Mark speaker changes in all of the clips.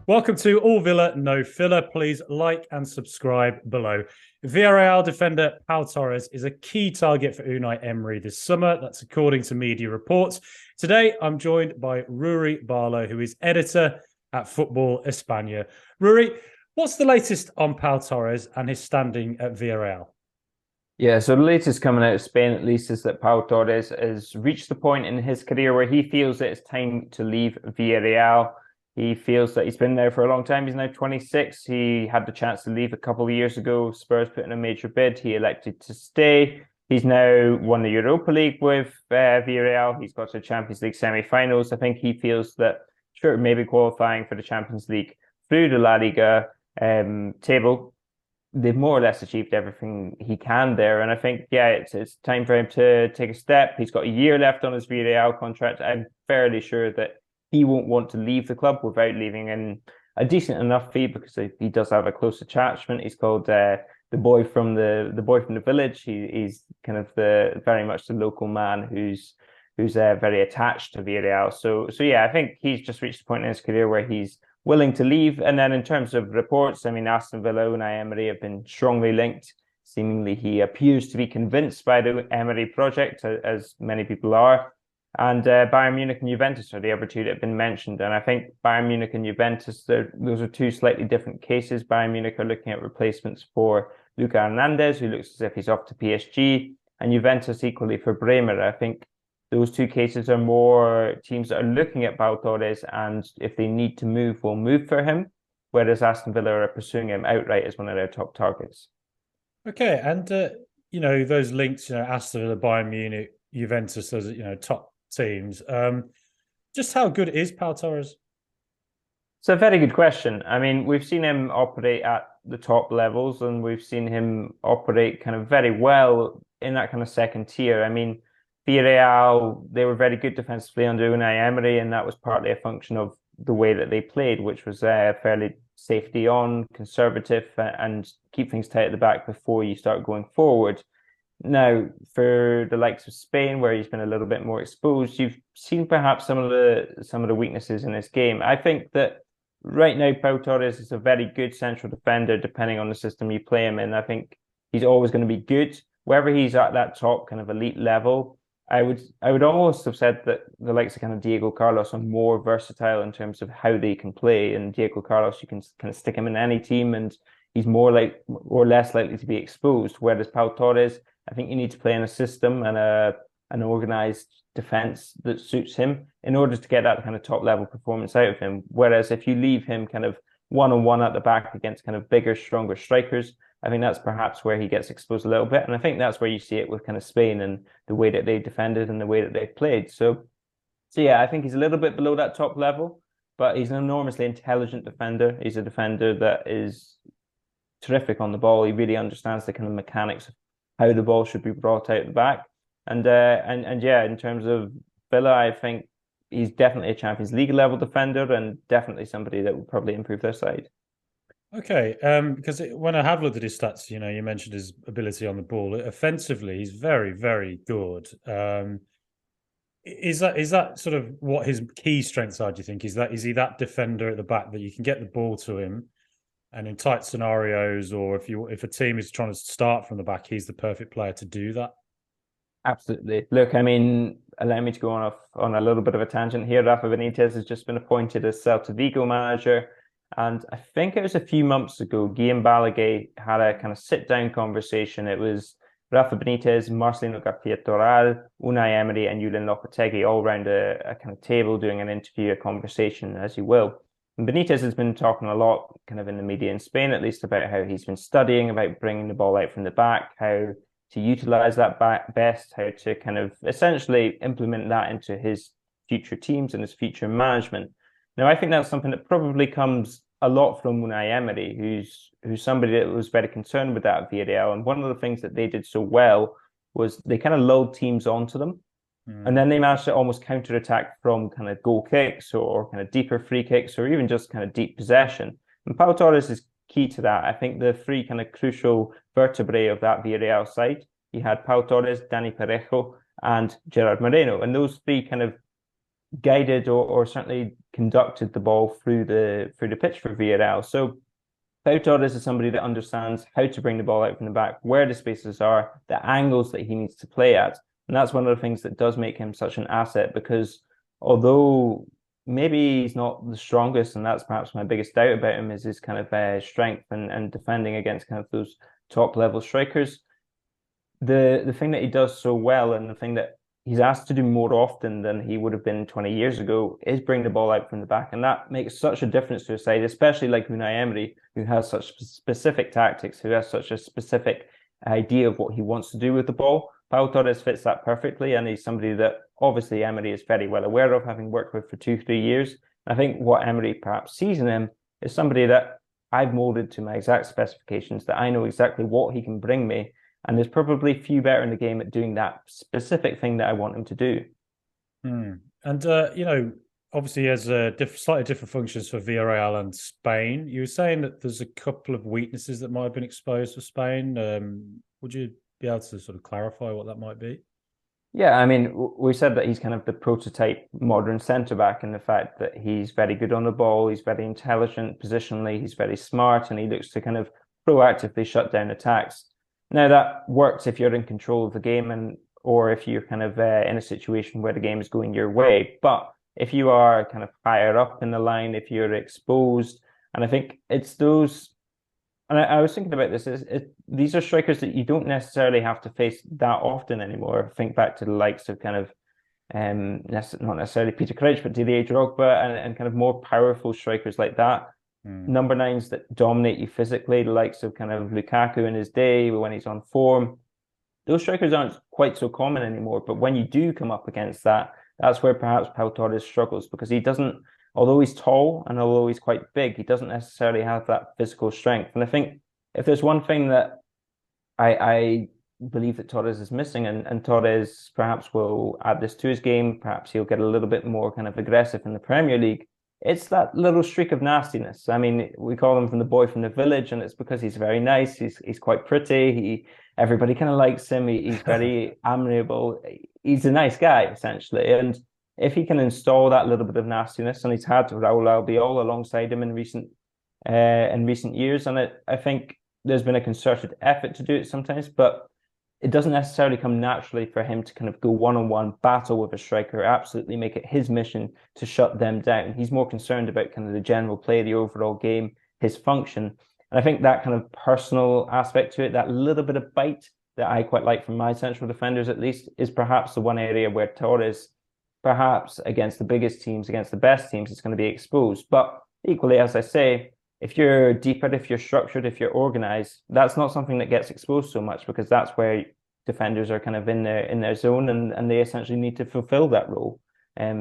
Speaker 1: Welcome to All Villa, No Filler. Please like and subscribe below. Villarreal defender Pau Torres is a key target for Unai Emery this summer. That's according to media reports. Today, I'm joined by Ruairidh Barlow, who is editor at Football España. Ruairidh, what's the latest on Pau Torres and his standing at Villarreal?
Speaker 2: Yeah, so the latest coming out of Spain, at least, is that Pau Torres has reached the point in his career where he feels that it's time to leave Villarreal. He feels that he's been there for a long time. He's now 26. He had the chance to leave a couple of years ago. Spurs put in a major bid. He elected to stay. He's now won the Europa League with Villarreal. He's got to Champions League semi-finals. I think he feels that, sure, maybe qualifying for the Champions League through the LaLiga table, they've more or less achieved everything he can there. And I think, yeah, it's time for him to take a step. He's got a year left on his Villarreal contract. I'm fairly sure that he won't want to leave the club without leaving in a decent enough fee, because he does have a close attachment. He's called the boy from the village. He's kind of the very much the local man who's very attached to Villarreal. So yeah, I think he's just reached a point in his career where he's willing to leave. And then in terms of reports, I mean, Aston Villa, Unai Emery have been strongly linked. Seemingly, he appears to be convinced by the Emery project, as many people are. And Bayern Munich and Juventus are the other two that have been mentioned. And I think Bayern Munich and Juventus, those are two slightly different cases. Bayern Munich are looking at replacements for Luca Hernandez, who looks as if he's off to PSG, and Juventus equally for Bremer. I think those two cases are more teams that are looking at Pau Torres, and if they need to move, will move for him, whereas Aston Villa are pursuing him outright as one of their top targets.
Speaker 1: Okay, and those links, Aston Villa, Bayern Munich, Juventus, those top teams. Just how good is Pau Torres?
Speaker 2: It's a very good question. I mean, we've seen him operate at the top levels, and we've seen him operate kind of very well in that kind of second tier. I mean, Villarreal, they were very good defensively under Unai Emery, and that was partly a function of the way that they played, which was fairly safety on, conservative, and keep things tight at the back before you start going forward. Now, for the likes of Spain, where he's been a little bit more exposed, you've seen perhaps some of the weaknesses in his game. I think that right now, Pau Torres is a very good central defender, depending on the system you play him in. I think he's always going to be good. Wherever he's at that top kind of elite level, I would almost have said that the likes of kind of Diego Carlos are more versatile in terms of how they can play. And Diego Carlos, you can kind of stick him in any team, and he's more or less likely to be exposed. Whereas Pau Torres, I think you need to play in a system and an organized defense that suits him in order to get that kind of top level performance out of him. Whereas if you leave him kind of one-on-one at the back against kind of bigger, stronger strikers, I think that's perhaps where he gets exposed a little bit. And I think that's where you see it with kind of Spain and the way that they defended and the way that they played. So yeah, I think he's a little bit below that top level, but he's an enormously intelligent defender. He's a defender that is terrific on the ball. He really understands the kind of mechanics of how the ball should be brought out the back. And yeah, in terms of Villa, I think he's definitely a Champions League level defender, and definitely somebody that will probably improve their side.
Speaker 1: Okay, because when I have looked at his stats, you mentioned his ability on the ball. Offensively, he's very, very good. Is that sort of what his key strengths are? Do you think is he that defender at the back that you can get the ball to him, and in tight scenarios, or if a team is trying to start from the back, he's the perfect player to do that?
Speaker 2: Absolutely. Look, I mean, allow me to go on a little bit of a tangent here. Rafa Benitez has just been appointed as Celta Vigo manager. And I think it was a few months ago, Guillem Balaguer had a kind of sit-down conversation. It was Rafa Benitez, Marcelino García Toral, Unai Emery, and Julen Lopetegui all around a kind of table doing an interview, a conversation, as you will. And Benitez has been talking a lot, kind of in the media in Spain at least, about how he's been studying about bringing the ball out from the back, how to utilize that back best, how to kind of essentially implement that into his future teams and his future management. Now, I think that's something that probably comes a lot from Unai Emery, who's somebody that was very concerned with that at Villarreal. And one of the things that they did so well was they kind of lulled teams onto them. And then they managed to almost counterattack from kind of goal kicks or kind of deeper free kicks or even just kind of deep possession. And Pau Torres is key to that. I think the three kind of crucial vertebrae of that Villarreal side, you had Pau Torres, Dani Parejo, and Gerard Moreno. And those three kind of guided or certainly conducted the ball through the pitch for Villarreal. So Pau Torres is somebody that understands how to bring the ball out from the back, where the spaces are, the angles that he needs to play at. And that's one of the things that does make him such an asset, because although maybe he's not the strongest, and that's perhaps my biggest doubt about him, is his kind of strength and defending against kind of those top level strikers. The thing that he does so well, and the thing that he's asked to do more often than he would have been 20 years ago, is bring the ball out from the back. And that makes such a difference to a side, especially like Unai Emery, who has such specific tactics, who has such a specific idea of what he wants to do with the ball. Pau Torres fits that perfectly, and he's somebody that obviously Emery is very well aware of, having worked with for 2-3 years. I think what Emery perhaps sees in him is somebody that I've molded to my exact specifications, that I know exactly what he can bring me, and there's probably few better in the game at doing that specific thing that I want him to do.
Speaker 1: And, obviously he has slightly different functions for Villarreal and Spain. You were saying that there's a couple of weaknesses that might have been exposed for Spain. Would you be able to sort of clarify what that might be?
Speaker 2: Yeah, I mean, we said that he's kind of the prototype modern centre back in the fact that he's very good on the ball, he's very intelligent positionally, he's very smart, and he looks to kind of proactively shut down attacks. Now that works if you're in control of the game, and or if you're kind of in a situation where the game is going your way. But if you are kind of higher up in the line, if you're exposed, and I think it's those. And I was thinking about this. These are strikers that you don't necessarily have to face that often anymore. Think back to the likes of kind of, not necessarily Peter Crouch, but Didier Drogba and kind of more powerful strikers like that. Number nines that dominate you physically, the likes of kind of Lukaku in his day when he's on form. Those strikers aren't quite so common anymore. But when you do come up against that, that's where perhaps Pau Torres struggles, because he doesn't, although he's tall and although he's quite big, he doesn't necessarily have that physical strength. And I think if there's one thing that I believe that Torres is missing, and Torres perhaps will add this to his game, perhaps he'll get a little bit more kind of aggressive in the Premier League, it's that little streak of nastiness. I mean, we call him from the boy from the village, and it's because he's very nice. He's quite pretty. Everybody kind of likes him. He's very amiable. He's a nice guy, essentially. And if he can install that little bit of nastiness, and he's had Raul Albiol alongside him in recent years, and I think there's been a concerted effort to do it sometimes, but it doesn't necessarily come naturally for him to kind of go one-on-one battle with a striker, absolutely make it his mission to shut them down. He's more concerned about kind of the general play, the overall game, his function. And I think that kind of personal aspect to it, that little bit of bite that I quite like from my central defenders at least, is perhaps the one area where Torres, perhaps against the biggest teams, against the best teams, is going to be exposed. But equally, as I say, if you're deeper, if you're structured, if you're organized, that's not something that gets exposed so much, because that's where defenders are kind of in their zone, and they essentially need to fulfill that role.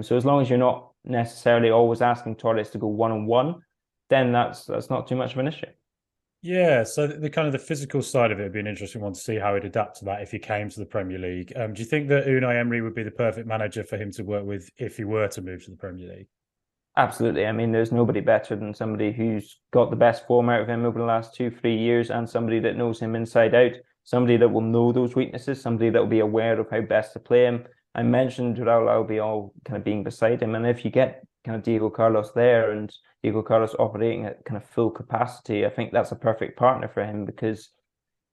Speaker 2: So as long as you're not necessarily always asking Torres to go one-on-one, then that's not too much of an issue.
Speaker 1: Yeah, so the kind of the physical side of it would be an interesting one to see how he'd adapt to that if he came to the Premier League. Do you think that Unai Emery would be the perfect manager for him to work with if he were to move to the Premier League?
Speaker 2: Absolutely. I mean, there's nobody better than somebody who's got the best form out of him over the last 2-3 years, and somebody that knows him inside out, somebody that will know those weaknesses, somebody that will be aware of how best to play him. I mentioned Raul Albiol kind of being beside him, and if you get kind of Diego Carlos there and Diego Carlos operating at kind of full capacity, I think that's a perfect partner for him, because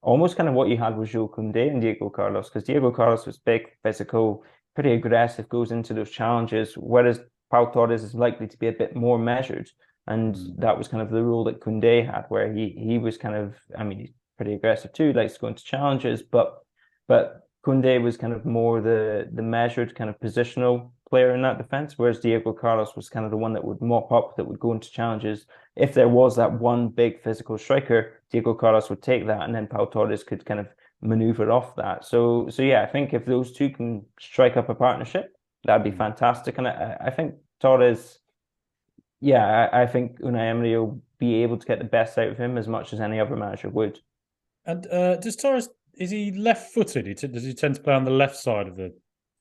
Speaker 2: almost kind of what you had was Jules Koundé and Diego Carlos, because Diego Carlos was big, physical, pretty aggressive, goes into those challenges, whereas Pau Torres is likely to be a bit more measured. And that was kind of the role that Koundé had, where he was kind of, I mean, he's pretty aggressive too, likes to go into challenges, but Koundé was kind of more the measured kind of positional player in that defense, whereas Diego Carlos was kind of the one that would mop up, that would go into challenges. If there was that one big physical striker, Diego Carlos would take that, and then Pau Torres could kind of maneuver off that. So yeah, I think if those two can strike up a partnership, that'd be fantastic. And I think Torres, yeah, I think Unai Emery will be able to get the best out of him as much as any other manager would.
Speaker 1: And does Torres, is he left-footed? Does he tend to play on the left side of the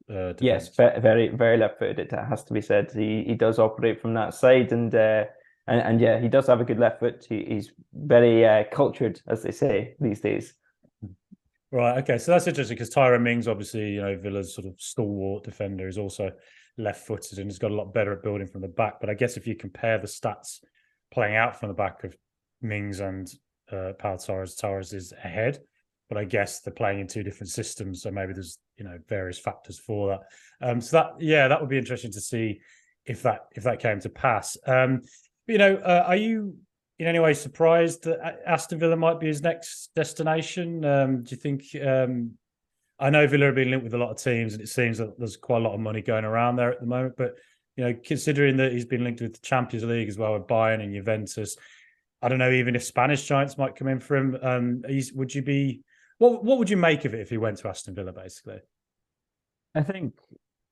Speaker 1: defense?
Speaker 2: Yes, very, very left-footed, it has to be said. He does operate from that side, and yeah, he does have a good left foot. He's very cultured, as they say these days.
Speaker 1: Right. Okay. So that's interesting, because Tyrone Mings, obviously, Villa's sort of stalwart defender, is also left-footed and has got a lot better at building from the back. But I guess if you compare the stats playing out from the back of Mings and Pau Torres, Torres is ahead. But I guess they're playing in two different systems, so maybe there's various factors for that. So that would be interesting to see if that came to pass. Are you in any way surprised that Aston Villa might be his next destination? Do you think? I know Villa have been linked with a lot of teams, and it seems that there's quite a lot of money going around there at the moment. But considering that he's been linked with the Champions League as well with Bayern and Juventus, I don't know even if Spanish giants might come in for him. Would you be? What would you make of it if he went to Aston Villa, basically?
Speaker 2: I think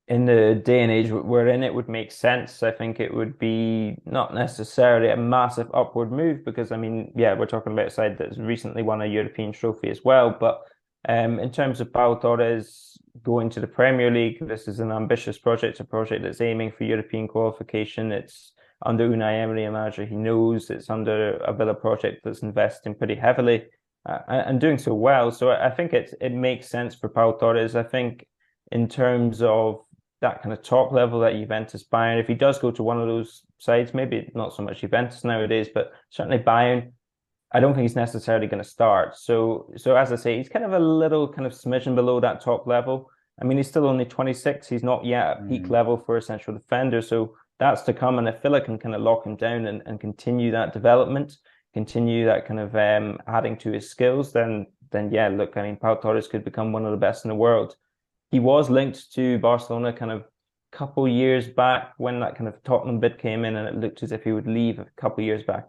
Speaker 2: in the day and age we're in, it would make sense. I think it would be not necessarily a massive upward move because, we're talking about a side that's recently won a European trophy as well. But in terms of Pau Torres going to the Premier League, this is an ambitious project, a project that's aiming for European qualification. It's under Unai Emery, a manager he knows. It's under a Villa project that's investing pretty heavily and doing so well. So I think it makes sense for Pau Torres. I think in terms of that kind of top level that Juventus, Bayern, if he does go to one of those sides, maybe not so much Juventus nowadays, but certainly Bayern, I don't think he's necessarily going to start. So as I say, he's kind of a little kind of smidgen below that top level. He's still only 26. He's not yet at peak level for a central defender. So that's to come. And if Villa can kind of lock him down and continue that development, continue that kind of adding to his skills, then yeah, look, Pau Torres could become one of the best in the world. He was linked to Barcelona kind of a couple years back when that kind of Tottenham bid came in, and it looked as if he would leave a couple years back.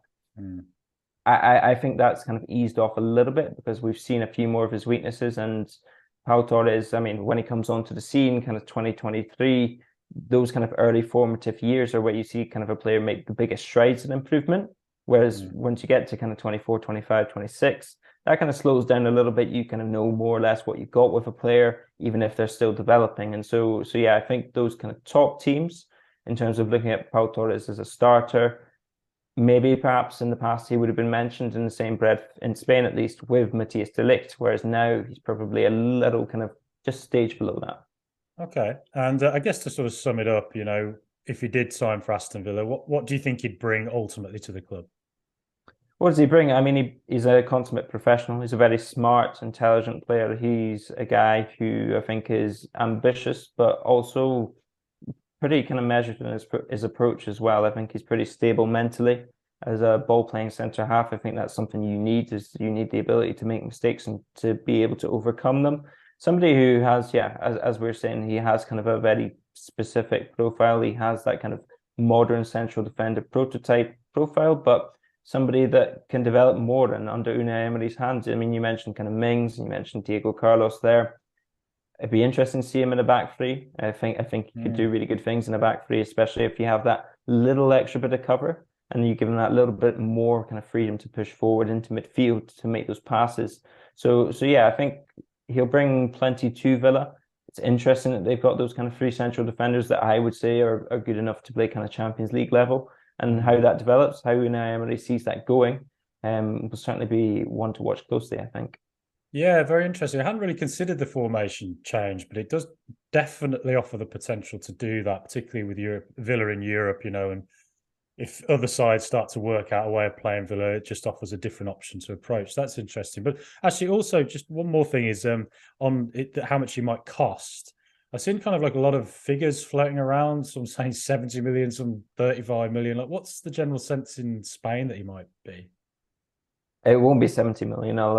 Speaker 2: I think that's kind of eased off a little bit because we've seen a few more of his weaknesses. And Pau Torres, when he comes onto the scene, kind of 2023, those kind of early formative years are where you see kind of a player make the biggest strides in improvement. Whereas once you get to kind of 24, 25, 26, that kind of slows down a little bit. You kind of know more or less what you got with a player, even if they're still developing. And so yeah, I think those kind of top teams, in terms of looking at Pau Torres as a starter, maybe perhaps in the past he would have been mentioned in the same breath, in Spain at least, with Matthias de Ligt, whereas now he's probably a little kind of just stage below that.
Speaker 1: Okay. And I guess to sort of sum it up, if he did sign for Aston Villa, what do you think he'd bring ultimately to the club?
Speaker 2: What does he bring? He's a consummate professional. He's a very smart, intelligent player. He's a guy who I think is ambitious, but also pretty kind of measured in his approach as well. I think he's pretty stable mentally as a ball-playing centre-half. I think that's something you need the ability to make mistakes and to be able to overcome them. Somebody who has, as we were saying, he has kind of a very specific profile. He has that kind of modern central defender prototype profile, but somebody that can develop more and under Unai Emery's hands. You mentioned kind of Mings, you mentioned Diego Carlos there. It'd be interesting to see him in a back three. I think he could do really good things in a back three, especially if you have that little extra bit of cover and you give him that little bit more kind of freedom to push forward into midfield to make those passes. So yeah, I think he'll bring plenty to Villa. It's interesting that they've got those kind of three central defenders that I would say are good enough to play kind of Champions League level. And how that develops, how Unai Emery sees that going, will certainly be one to watch closely, I think.
Speaker 1: Yeah, very interesting. I hadn't really considered the formation change, but it does definitely offer the potential to do that, particularly with Villa in Europe, and if other sides start to work out a way of playing Villa, it just offers a different option to approach. That's interesting. But actually, also, just one more thing is on how much he might cost. I've seen kind of like a lot of figures floating around, some saying 70 million, some 35 million. Like, what's the general sense in Spain that he might be?
Speaker 2: It won't be 70 million. I'll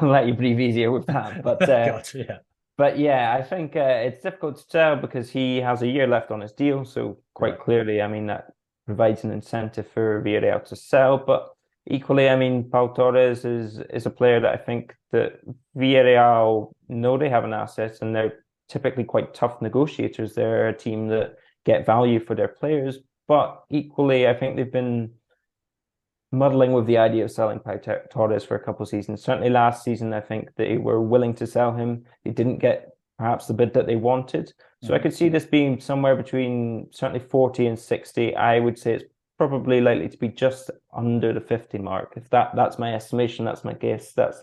Speaker 2: let you breathe easier with that. But
Speaker 1: gotcha, yeah.
Speaker 2: But yeah, I think it's difficult to tell because he has a year left on his deal. So quite clearly, that provides an incentive for Villarreal to sell. But equally, Pau Torres is a player that I think that Villarreal know they have an asset and they're typically quite tough negotiators. They're a team that get value for their players, but equally, I think they've been muddling with the idea of selling Pau Torres for a couple of seasons. Certainly last season, I think they were willing to sell him. They didn't get perhaps the bid that they wanted. So I could see this being somewhere between certainly 40 and 60. I would say it's probably likely to be just under the 50 mark. If that's my estimation, that's my guess. That's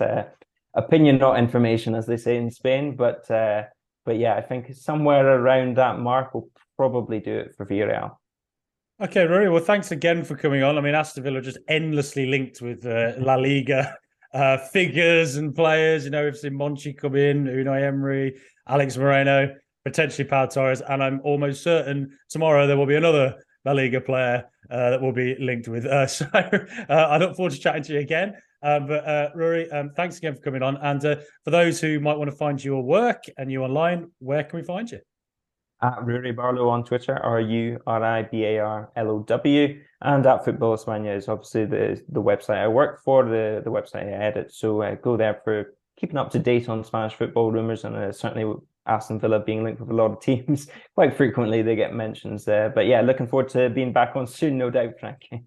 Speaker 2: opinion, not information, as they say in Spain. But yeah, I think somewhere around that mark will probably do it for Villarreal.
Speaker 1: Okay, Rory. Well, thanks again for coming on. I mean, Aston Villa are just endlessly linked with La Liga figures and players. You know, we've seen Monchi come in, Unai Emery, Alex Moreno, potentially Pau Torres, and I'm almost certain tomorrow there will be another La Liga player that will be linked with. So I look forward to chatting to you again. But Rory, thanks again for coming on. And for those who might want to find your work and you online, where can we find you?
Speaker 2: At Ruairidh Barlow on Twitter, Ruibarlow, and at Football España is obviously the website I work for, the website I edit. So go there for keeping up to date on Spanish football rumors, and certainly Aston Villa being linked with a lot of teams quite frequently, they get mentions there. But yeah, looking forward to being back on soon, no doubt, Frankie.